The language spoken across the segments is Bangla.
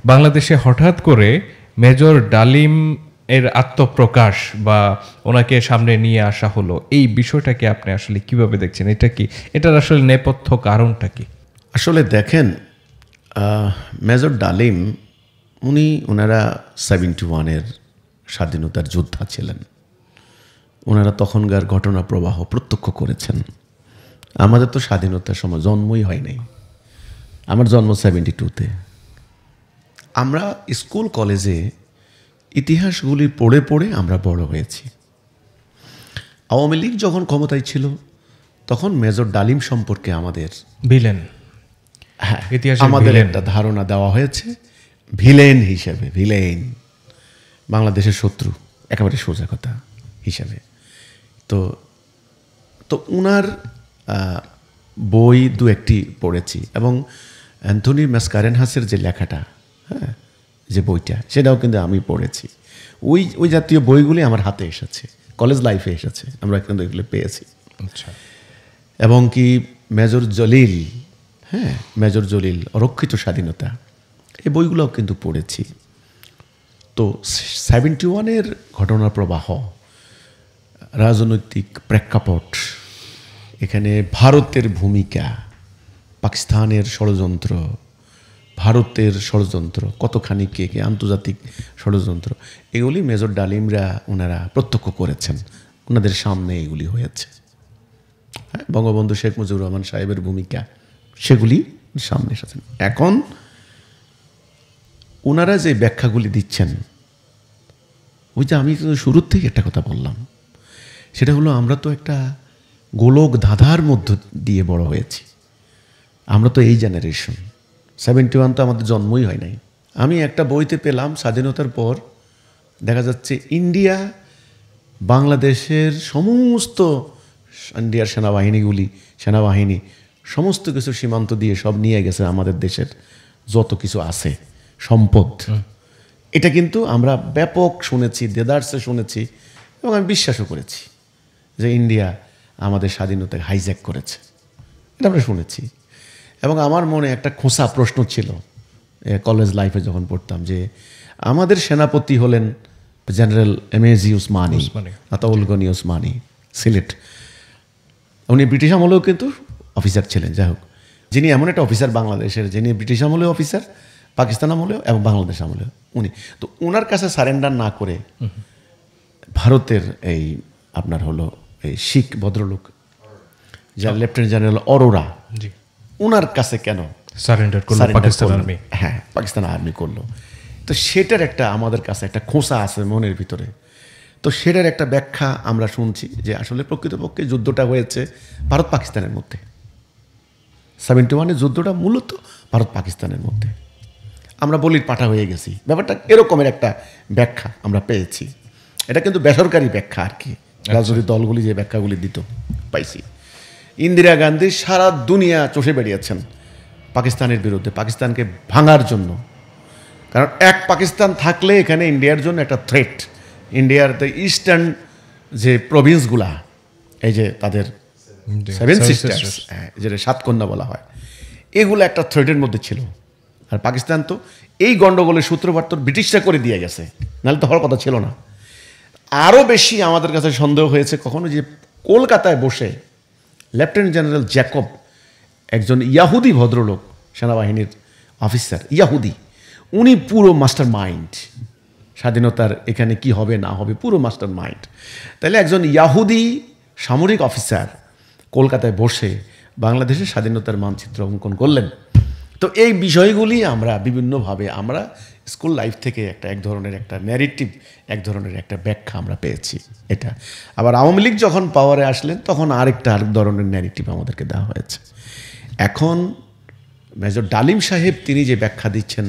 বাংলাদেশে হঠাৎ করে মেজর ডালিম এর আত্মপ্রকাশ বা ওনাকে সামনে নিয়ে আসা হলো, এই বিষয়টাকে আপনি আসলে কিভাবে দেখছেন? এটা কি, এটার আসলে নেপথ্য কারণটা কি? আসলে দেখেন, মেজর ডালিম ওনারা 71-এর স্বাধীনতার যোদ্ধা ছিলেন। ওনারা তখনকার ঘটনা প্রবাহ প্রত্যক্ষ করেছেন। আমাদের তো স্বাধীনতার সময় জন্মই হয় নাই। আমার জন্ম 72-তে। আমরা স্কুল কলেজে ইতিহাসগুলি পড়ে পড়ে আমরা বড় হয়েছি। আওয়ামী লীগ যখন ক্ষমতায় ছিল তখন মেজর ডালিম সম্পর্কে আমাদের ভিলেন, হ্যাঁ, আমাদের একটা ধারণা দেওয়া হয়েছে ভিলেন হিসেবে, ভিলেন, বাংলাদেশের শত্রু, একেবারে সোজা কথা হিসাবে। তো তো উনার বই দু একটি পড়েছি, এবং অ্যান্থনি ম্যাসকারেনহাসের যে লেখাটা, হ্যাঁ, যে বইটা, সেটাও কিন্তু আমি পড়েছি। ওই জাতীয় বইগুলি আমার হাতে এসেছে, কলেজ লাইফে এসেছে, আমরা কিন্তু এগুলো পেয়েছি। আচ্ছা। এবং কি মেজর জলিল, হ্যাঁ, মেজর জলিল অরক্ষিত স্বাধীনতা, এই বইগুলোও কিন্তু পড়েছি। তো 71-এর ঘটনা প্রবাহ, রাজনৈতিক প্রেক্ষাপট, এখানে ভারতের ভূমিকা, পাকিস্তানের ষড়যন্ত্র, ভারতের ষড়যন্ত্র, কতখানি কে আন্তর্জাতিক ষড়যন্ত্র, এগুলি মেজর ডালিমরা ওনারা প্রত্যক্ষ করেছেন, ওনাদের সামনে এগুলি হয়েছে। হ্যাঁ, বঙ্গবন্ধু শেখ মুজিবুর রহমান সাহেবের ভূমিকা, সেগুলি সামনে এসেছেন। এখন ওনারা যে ব্যাখ্যাগুলি দিচ্ছেন, ওই যে আমি শুরুর থেকে একটা কথা বললাম, সেটা হলো আমরা তো একটা গোলক ধাঁধার মধ্য দিয়ে বড় হয়েছি। আমরা তো এই জেনারেশন, 71 তো আমাদের জন্মই হয় নাই। আমি একটা বইতে পেলাম স্বাধীনতার পর দেখা যাচ্ছে ইন্ডিয়া বাংলাদেশের সমস্ত, ইন্ডিয়ার সেনাবাহিনী সমস্ত কিছু সীমান্ত দিয়ে সব নিয়ে গেছে, আমাদের দেশের যত কিছু আছে সম্পদ। এটা কিন্তু আমরা ব্যাপক শুনেছি, দেদারসে শুনেছি, এবং আমি বিশ্বাসও করেছি যে ইন্ডিয়া আমাদের স্বাধীনতাকে হাইজ্যাক করেছে, এটা আমরা শুনেছি। এবং আমার মনে একটা খোঁচা প্রশ্ন ছিল কলেজ লাইফে যখন পড়তাম, যে আমাদের সেনাপতি হলেন জেনারেল এমএজি উসমানী, আতাউল গনি উসমানী, সিলেট। উনি ব্রিটিশ আমলেও কিন্তু অফিসার ছিলেন। যাই হোক, যিনি এমন একটা অফিসার বাংলাদেশের, যিনি ব্রিটিশ আমলেও অফিসার, পাকিস্তান আমলেও এবং বাংলাদেশ আমলেও উনি। তো ওনার কাছে সারেন্ডার না করে ভারতের এই আপনার হলো এই শিখ ভদ্রলোক, যার লেফটেন্যান্ট জেনারেল অরোরা, ওনার কাছে কেন সারেন্ডার করলো পাকিস্তান আর্মি? হ্যাঁ, পাকিস্তান আর্মি করলো। তো সেটার একটা আমাদের কাছে একটা খোঁচা আছে মনের ভিতরে। তো সেটার একটা ব্যাখ্যা আমরা শুনছি যে আসলে প্রকৃতপক্ষে যুদ্ধটা হয়েছে ভারত পাকিস্তানের মধ্যে। 71-এর যুদ্ধটা মূলত ভারত পাকিস্তানের মধ্যে। আমরা বলির পাঠা হয়ে গেছি, ব্যাপারটা এরকমের একটা ব্যাখ্যা আমরা পেয়েছি। এটা কিন্তু বেসরকারি ব্যাখ্যা আর কি, রাজনৈতিক দলগুলি যে ব্যাখ্যাগুলি দিত পাইছি। ইন্দিরা গান্ধী সারা দুনিয়া চষে বেরিয়েছেন পাকিস্তানের বিরুদ্ধে, পাকিস্তানকে ভাঙার জন্য। কারণ এক পাকিস্তান থাকলে এখানে ইন্ডিয়ার জন্য একটা থ্রেট। ইন্ডিয়ার ইস্টার্ন যে প্রভিন্সগুলা, এই যে তাদের 7 সিস্টার্স, যেটা 7 কন্যা বলা হয়, এগুলো একটা থ্রেটের মধ্যে ছিল। আর পাকিস্তান তো এই গণ্ডগোলের সূত্রপাত তো ব্রিটিশরা করে দিয়ে গেছে, নাহলে তো হওয়ার কথা ছিল না। আরও বেশি আমাদের কাছে সন্দেহ হয়েছে কখনো যে কলকাতায় বসে লেফটেন্যান্ট জেনারেল জ্যাকব, একজন ইয়াহুদি ভদ্রলোক, সেনাবাহিনীর অফিসার, ইয়াহুদি, উনি পুরো মাস্টার মাইন্ড, স্বাধীনতার এখানে কি হবে না হবে পুরো মাস্টার মাইন্ড। তাহলে একজন ইয়াহুদি সামরিক অফিসার কলকাতায় বসে বাংলাদেশের স্বাধীনতার মানচিত্র অঙ্কন করলেন। তো এই বিষয়গুলি আমরা বিভিন্নভাবে আমরা স্কুল লাইফ থেকে এক ধরনের একটা ন্যারেটিভ, এক ধরনের একটা ব্যাখ্যা আমরা পেয়েছি। এটা আবার আওয়ামী লীগ যখন পাওয়ারে আসলেন তখন আরেক ধরনের ন্যারেটিভ আমাদেরকে দেওয়া হয়েছে। এখন মেজর ডালিম সাহেব তিনি যে ব্যাখ্যা দিচ্ছেন,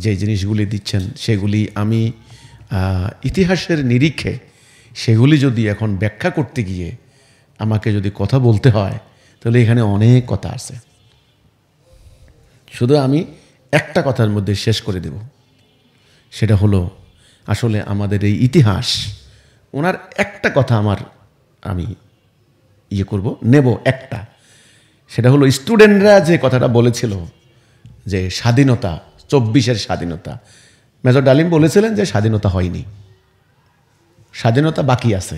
যে জিনিসগুলি দিচ্ছেন, সেগুলি আমি ইতিহাসের নিরিখে সেগুলি যদি এখন ব্যাখ্যা করতে গিয়ে আমাকে যদি কথা বলতে হয়, তাহলে এখানে অনেক কথা আছে। শুধু আমি একটা কথার মধ্যে শেষ করে দেব, সেটা হলো আসলে আমাদের এই ইতিহাস, ওনার একটা কথা আমি নেব একটা, সেটা হলো স্টুডেন্টরা যে কথাটা বলেছিল যে স্বাধীনতা 24-এর স্বাধীনতা। মেজর ডালিম বলেছিলেন যে স্বাধীনতা হয়নি, স্বাধীনতা বাকি আছে।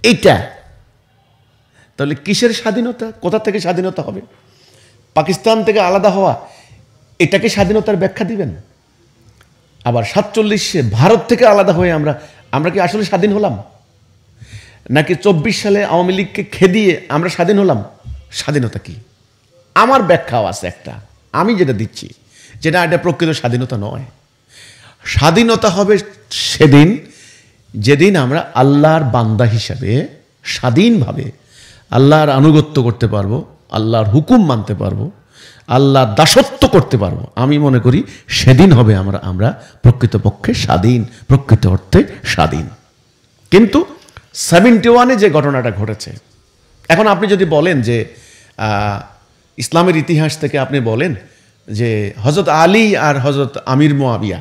এইটা তাহলে কিসের স্বাধীনতা? কোথা থেকে স্বাধীনতা হবে? পাকিস্তান থেকে আলাদা হওয়া, এটাকে স্বাধীনতার ব্যাখ্যা দিবেন? আবার 47-এ ভারত থেকে আলাদা হয়ে আমরা কি আসলে স্বাধীন হলাম? নাকি 24 সালে আওয়ামী লীগকে খেদিয়ে আমরা স্বাধীন হলাম? স্বাধীনতা কি? আমার ব্যাখ্যাও আছে একটা, আমি যেটা দিচ্ছি, যেটা এটা প্রকৃত স্বাধীনতা নয়। স্বাধীনতা হবে সেদিন যেদিন আমরা আল্লাহর বান্দা হিসাবে স্বাধীনভাবে আল্লাহর আনুগত্য করতে পারবো, আল্লাহর হুকুম মানতে পারবো, আল্লাহর দাসত্ব করতে পারবো। আমি মনে করি সেদিন হবে আমরা প্রকৃতপক্ষে স্বাধীন, প্রকৃত অর্থে স্বাধীন। কিন্তু 71-এ যে ঘটনাটা ঘটেছে, এখন আপনি যদি বলেন যে ইসলামের ইতিহাস থেকে আপনি বলেন যে হযরত আলী আর হযরত আমির মুয়াবিয়া,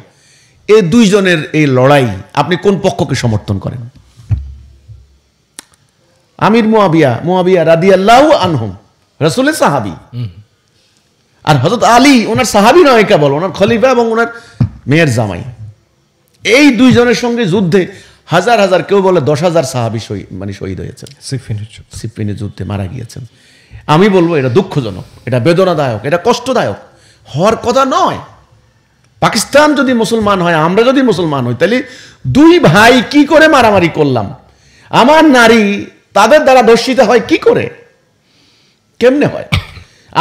এই দুইজনের এই লড়াই আপনি কোন পক্ষকে সমর্থন করেন? আমির মুয়াবিয়া রাদিয়াল্লাহু আনহুম, রাসূলের সাহাবী। আর হযরত আলী ওনার সাহাবী নয় কেবল, ওনার খলিফা এবং ওনার মেয়ের জামাই। এই দুইজনের সঙ্গে যুদ্ধে হাজার হাজার, কেউ বলে 10,000 সাহাবী শহীদ হয়েছেন, সিফিনের যুদ্ধে মারা গিয়েছেন। আমি বলবো এটা দুঃখজনক, এটা বেদনাদায়ক, এটা কষ্টদায়ক, হওয়ার কথা নয়। পাকিস্তান যদি মুসলমান হয়, আমরা যদি মুসলমান হই, তাহলে দুই ভাই কি করে মারামারি করলাম, আমার নারী তাদের দ্বারা ধর্ষিত হয় কি করে, কেমনে হয়,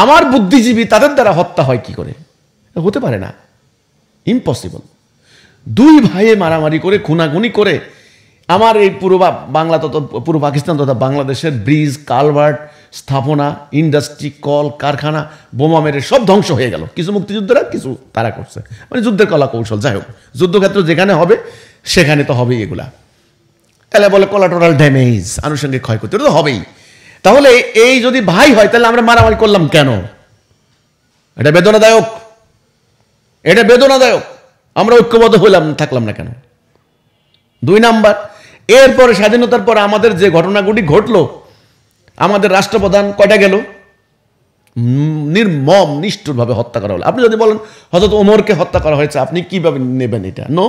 আমার বুদ্ধিজীবী তাদের দ্বারা হত্যা হয় কি করে? হতে পারে না, ইম্পসিবল। দুই ভাইয়ে মারামারি করে, খুনাখুনি করে আমার এই পুরো পাকিস্তান তথা বাংলাদেশের ব্রিজ, কালভার্ট, স্থাপনা, ইন্ডাস্ট্রি, কল কারখানা বোমা মেরে সব ধ্বংস হয়ে গেল। কিছু মুক্তিযুদ্ধরা, কিছু তারা করছে, মানে যুদ্ধের কলা কৌশল। যাই হোক, যুদ্ধক্ষেত্র যেখানে হবে সেখানে তো হবেই এগুলা। তাহলে বলে কোলাটেরাল ড্যামেজ, আনুষঙ্গিক ক্ষয়ক্ষতি, তো হবেই। তাহলে এই যদি ভাই হয়, তাহলে আমরা মারামারি করলাম কেন? এটা বেদনাদায়ক, এটা বেদনাদায়ক। আমরা ঐক্যবদ্ধ হইলাম, থাকলাম না কেন? 2 নাম্বার, এরপরে স্বাধীনতার পর আমাদের যে ঘটনাগুলি ঘটলো, আমাদের রাষ্ট্রপ্রধান কয়টা গেল, নির্মম নিষ্ঠুরভাবে হত্যা করা হলো। আপনি যদি বলেন হযরত ওমরকে হত্যা করা হয়েছে, আপনি কিভাবে নেবেন এটা? নো,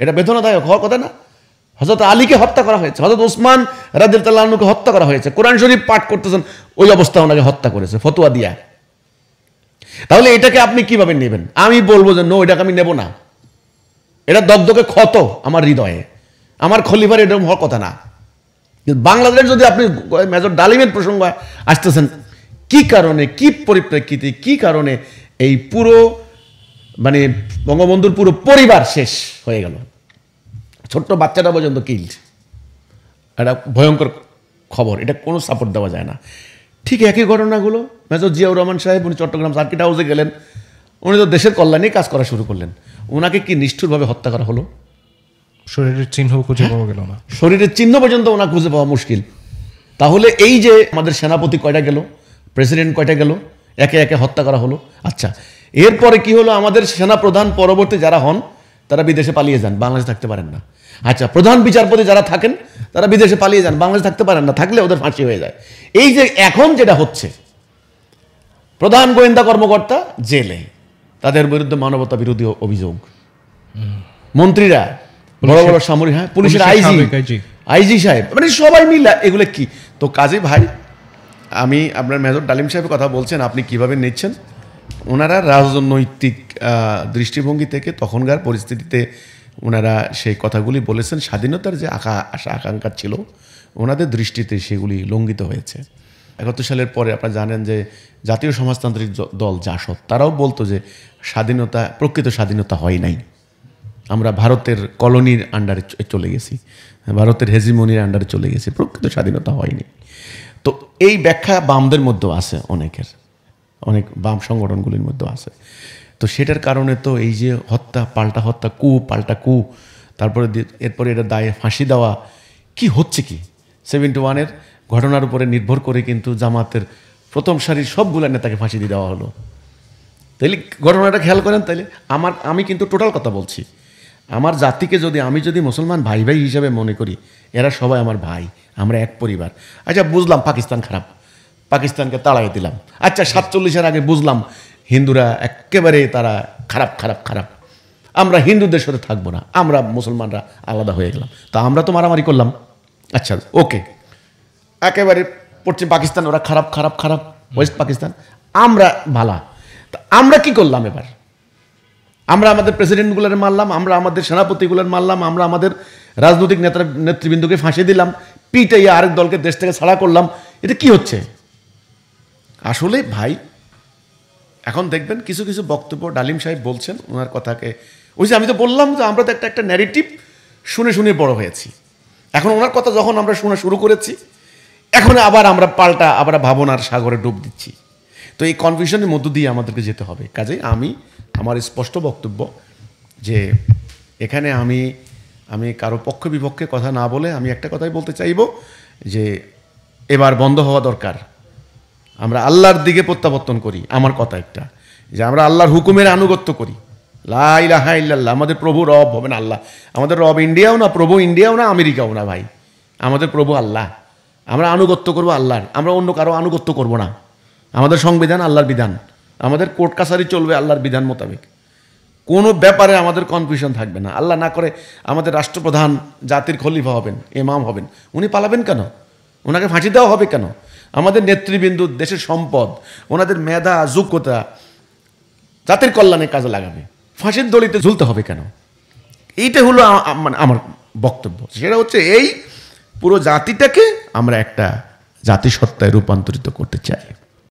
এটা বেদনাদায়ক হওয়ার কথা না। হযরত আলীকে হত্যা করা হয়েছে, হযরত ওসমান রাদিয়াল্লাহু আনহুকে হত্যা করা হয়েছে, কোরআন শরীফ পাঠ করতেছেন, ওই অবস্থা ওনাকে হত্যা করেছে ফতোয়া দিয়া। তাহলে এটাকে আপনি কিভাবে নেবেন? আমি বলবো যে নো, এটাকে আমি নেব না। এটা দগদগে ক্ষত আমার হৃদয়ে, আমার খলিফার এরকম হওয়ার কথা না। কিন্তু বাংলাদেশ যদি আপনি মেজর ডালিমের প্রসঙ্গ আসতেছেন, কি কারণে, কি পরিপ্রেক্ষিতে, কি কারণে এই পুরো মানে বঙ্গবন্ধুর পুরো পরিবার শেষ হয়ে গেল, ছোট্ট বাচ্চাটা পর্যন্ত কিল্ড, একটা ভয়ঙ্কর খবর, এটা কোনো সাপোর্ট দেওয়া যায় না। ঠিক একই ঘটনাগুলো মেজর জিয়াউর রহমান সাহেব, উনি চট্টগ্রাম সার্কিট হাউসে গেলেন, উনি তো দেশের কল্যাণেই কাজ করা শুরু করলেন, ওনাকে কি নিষ্ঠুরভাবে হত্যা করা হলো? শরীরের চিহ্ন খুঁজে পাওয়া গেল না, শরীরের চিহ্ন পর্যন্ত ওনা খুঁজে পাওয়া মুশকিল। তাহলে এই যে আমাদের সেনাপতি কয়টা গেল, প্রেসিডেন্ট কয়টা গেল, একে একে হত্যা করা হলো। আচ্ছা, এরপরে কি হলো? আমাদের সেনাপ্রধান পরবর্তী যারা হন তারা বিদেশে পালিয়ে যান, বাংলাদেশে থাকতে পারেন না। আচ্ছা, প্রধান বিচারপতি যারা থাকেন তারা বিদেশে পালিয়ে যান, বাংলাদেশে থাকতে পারেন না, থাকলে ওদের ফাঁসি হয়ে যায়। এই যে এখন যেটা হচ্ছে, প্রধান গোয়েন্দা কর্মকর্তা জেলে, তাদের বিরুদ্ধে মানবতা বিরোধী অভিযোগ, মন্ত্রীরা, বড় বড় সামরিক, পুলিশের আইজি সাহেব, মানে সবাই মিলে এগুলো কি? তো কাজী ভাই, আমি আপনার মেজর ডালিম সাহেবের কথা বলছেন, আপনি কিভাবে নিচ্ছেন? ওনারা রাজনৈতিক দৃষ্টিভঙ্গি থেকে তখনকার পরিস্থিতিতে ওনারা সেই কথাগুলি বলেছেন। স্বাধীনতার যে আশা আকাঙ্ক্ষা ছিল ওনাদের দৃষ্টিতে সেগুলি লঙ্ঘিত হয়েছে। 71 সালের পরে আপনারা জানেন যে জাতীয় সমাজতান্ত্রিক দল জাসদ, তারাও বলতো যে স্বাধীনতা, প্রকৃত স্বাধীনতা হয় নাই, আমরা ভারতের কলোনির আন্ডারে চলে গেছি, ভারতের হেজিমনির আন্ডারে চলে গেছি, প্রকৃত স্বাধীনতা হয়নি। তো এই ব্যাখ্যা বামদের মধ্যেও আছে, অনেক বাম সংগঠনগুলির মধ্যেও আছে। তো সেটার কারণে তো এই যে হত্যা, পাল্টা হত্যা, পাল্টা কু, তারপরে এরপরে এটা দায়ে ফাঁসি দেওয়া, কি হচ্ছে কি? 71-এর ঘটনার উপরে নির্ভর করে কিন্তু জামাতের প্রথম সারির সবগুলো নেতাকে ফাঁসি দিয়ে দেওয়া হলো। তাইলে ঘটনাটা খেয়াল করেন। তাইলে আমি কিন্তু টোটাল কথা বলছি, আমার জাতিকে আমি যদি মুসলমান ভাই ভাই হিসাবে মনে করি, এরা সবাই আমার ভাই, আমরা এক পরিবার। আচ্ছা, বুঝলাম পাকিস্তান খারাপ, পাকিস্তানকে তাড়াই দিলাম। আচ্ছা, 47-এর আগে বুঝলাম হিন্দুরা একেবারে তারা খারাপ খারাপ খারাপ, আমরা হিন্দুদের সাথে থাকবো না, আমরা মুসলমানরা আলাদা হয়ে গেলাম। তা আমরা তো মারামারি করলাম, আচ্ছা ওকে, একেবারে পশ্চিম পাকিস্তান ওরা খারাপ খারাপ খারাপ, ওয়েস্ট পাকিস্তান আমরা ভালা। তা আমরা কি করলাম এবার? আমরা আমাদের প্রেসিডেন্টগুলোর মারলাম, আমরা আমাদের সেনাপতিগুলোর মারলাম, আমরা আমাদের রাজনৈতিক নেতৃবৃন্দকে ফাঁসি দিলাম, পিটাইয়া আরেক দলকে দেশ থেকে ছাড়া করলাম। এটা কি হচ্ছে আসলে ভাই? এখন দেখবেন কিছু কিছু বক্তব্য ডালিম সাহেব বলছেন, ওনার কথাকে ওই যে আমি তো বললাম যে আমরা তো একটা ন্যারেটিভ শুনে শুনে বড় হয়েছি। এখন ওনার কথা যখন আমরা শোনা শুরু করেছি, এখন আবার আমরা পাল্টা আবার ভাবনার সাগরে ডুব দিচ্ছি। তো এই কনফিউশনের মধ্য দিয়ে আমাদেরকে যেতে হবে। কাজেই আমার স্পষ্ট বক্তব্য যে এখানে আমি কারো পক্ষ বিপক্ষে কথা না বলে আমি একটা কথাই বলতে চাইব যে এবার বন্ধ হওয়া দরকার। আমরা আল্লাহর দিকে প্রত্যাবর্তন করি। আমার কথা একটা যে আমরা আল্লাহর হুকুমের আনুগত্য করি। লা ইলাহা ইল্লাল্লাহ, আমাদের প্রভু রব হবেন আল্লাহ। আমাদের রব ইন্ডিয়াও না, প্রভু ইন্ডিয়াও না, আমেরিকাও না ভাই, আমাদের প্রভু আল্লাহ। আমরা আনুগত্য করবো আল্লাহর, আমরা অন্য কারো আনুগত্য করব না। আমাদের সংবিধান আল্লাহর বিধান, আমাদের কোর্ট কাছারি চলবে আল্লাহর বিধান মোতাবেক। কোনো ব্যাপারে আমাদের কনফিউশন থাকবে না। আল্লাহ না করে আমাদের রাষ্ট্রপ্রধান জাতির খলিফা হবেন, ইমাম হবেন, উনি পালাবেন কেন? ওনাকে ফাঁসি দেওয়া হবে কেন? আমাদের নেতৃবৃন্দ, দেশের সম্পদ, ওনাদের মেধা যোগ্যতা জাতির কল্যাণে কাজে লাগাবে, ফাঁসির দড়িতে ঝুলতে হবে কেন? এইটা হলো আমার বক্তব্য। সেটা হচ্ছে এই পুরো জাতিটাকে আমরা একটা জাতিসত্তায় রূপান্তরিত করতে চাই।